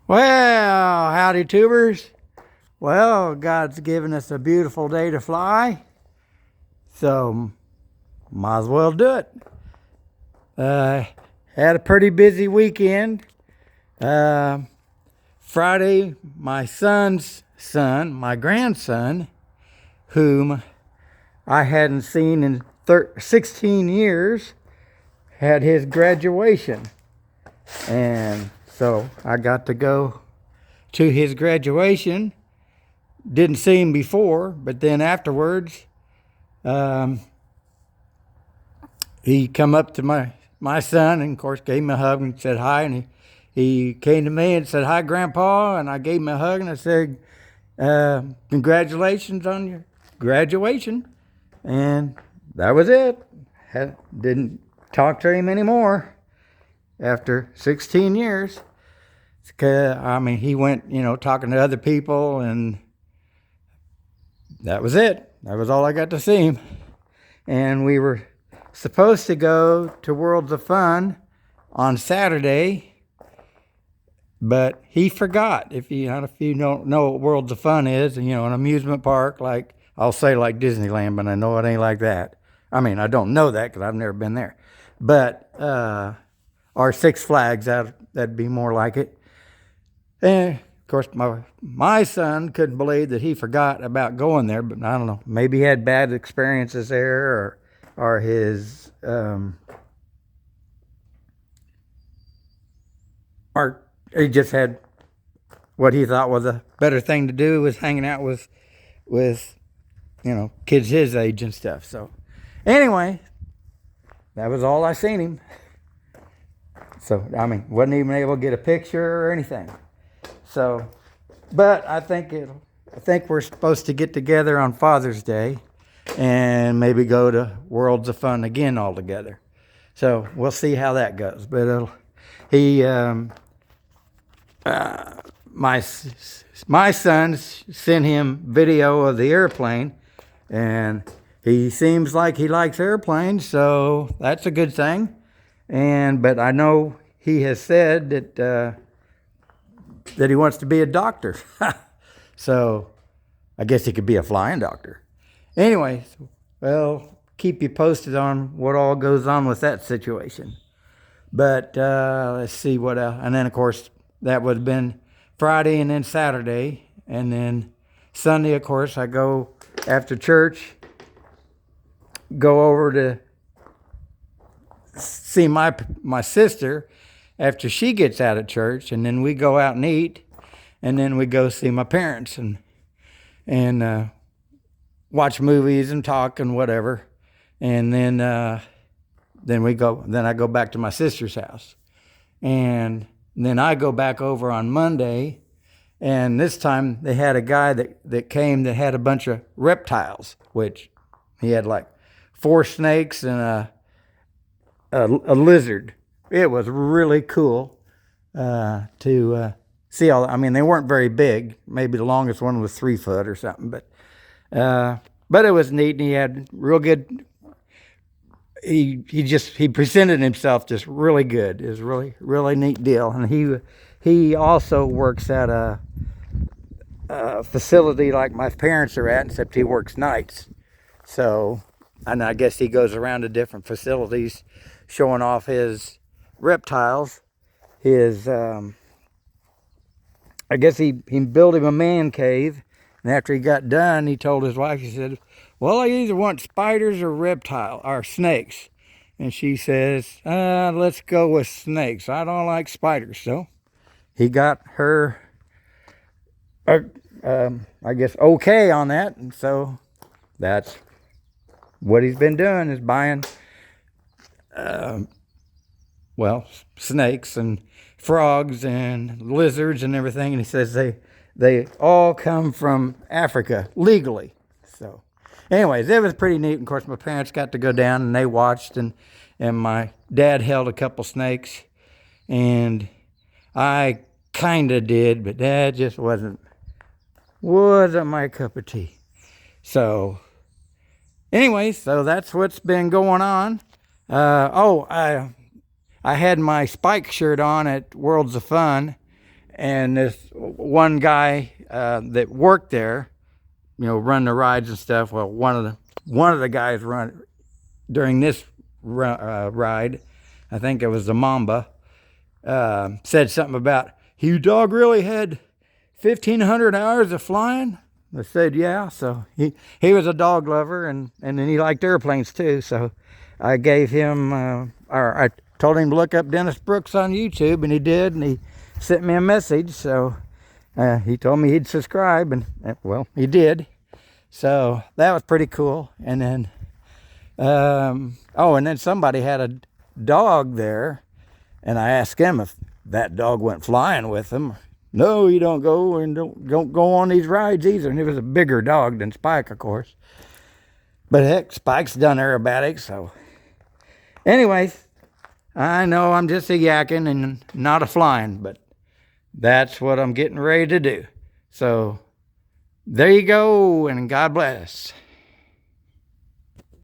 Well, howdy, tubers. Well, God's given us a beautiful day to fly, so might as well do it. Uh, had a pretty busy weekend. Uh, Friday, my son's son, my grandson, whom I hadn't seen in 16 years, had his graduation. And so I got to go to his graduation. Didn't see him before, but then afterwards, um, he come up to my son and of course gave him a hug and said hi. And he came to me and said, "Hi, Grandpa." And I gave him a hug and I said, "Congratulations on your graduation." And that was it. Didn't talk to him anymore after 16 years. I mean, he went, talking to other people, and that was it. That was all I got to see him. And we were supposed to go to Worlds of Fun on Saturday, but he forgot. If you don't know what Worlds of Fun is, an amusement park, like I'll say like Disneyland, but I know it ain't like that. I mean, I don't know that because I've never been there. But or Six Flags, that'd be more like it. And of course, my son couldn't believe that he forgot about going there, but I don't know. Maybe he had bad experiences there, or his or he just had what he thought was a better thing to do, was hanging out with kids his age and stuff. So anyway, that was all I seen him. So I mean, wasn't even able to get a picture or anything. So, but I think we're supposed to get together on Father's Day and maybe go to Worlds of Fun again all together. So we'll see how that goes. But my son sent him video of the airplane, and he seems like he likes airplanes, so that's a good thing. But I know he has said that he wants to be a doctor. So I guess he could be a flying doctor. Anyway, well, keep you posted on what all goes on with that situation. But let's see what else. And then, of course, that would have been Friday and then Saturday. And then Sunday, of course, I go after church, go over to see my sister after she gets out of church, and then we go out and eat, and then we go see my parents and watch movies and talk and whatever, and then I go back to my sister's house, and then I go back over on Monday, and this time they had a guy that came that had a bunch of reptiles, which he had like 4 snakes and a lizard. It was really cool to see all. I mean, they weren't very big. Maybe the longest one was 3 foot or something. But it was neat, and he had real good. He presented himself just really good. It was really neat deal. And he also works at a facility like my parents are at, except he works nights. So, and I guess he goes around to different facilities, showing off his reptiles. I guess he built him a man cave, and after he got done, he told his wife, he said, "Well, I either want spiders or snakes." And she says, "Let's go with snakes. I don't like spiders." So he got her, I guess, okay on that. And so that's what he's been doing, is buying snakes and frogs and lizards and everything. And he says they all come from Africa legally. So anyways, it was pretty neat. And of course, my parents got to go down and they watched, and my dad held a couple snakes, and I kind of did, but that just wasn't my cup of tea. So anyways, so that's what's been going on. I had my Spike shirt on at Worlds of Fun, and this one guy that worked there, you know, run the rides and stuff. Well, one of the guys run during this ride, I think it was the Mamba, said something about, "You dog really had 1,500 hours of flying?" I said, "Yeah." So he was a dog lover, and then he liked airplanes too. So I gave him, or I told him to look up Dennis Brooks on YouTube, and he did, and he sent me a message. So he told me he'd subscribe, and well, he did. So that was pretty cool. And then, and then somebody had a dog there, and I asked him if that dog went flying with him. "No, you don't go, and don't go on these rides either." And it was a bigger dog than Spike, of course. But heck, Spike's done aerobatics, so. Anyways, I know I'm just a yakking and not a flying, but that's what I'm getting ready to do. So there you go, and God bless.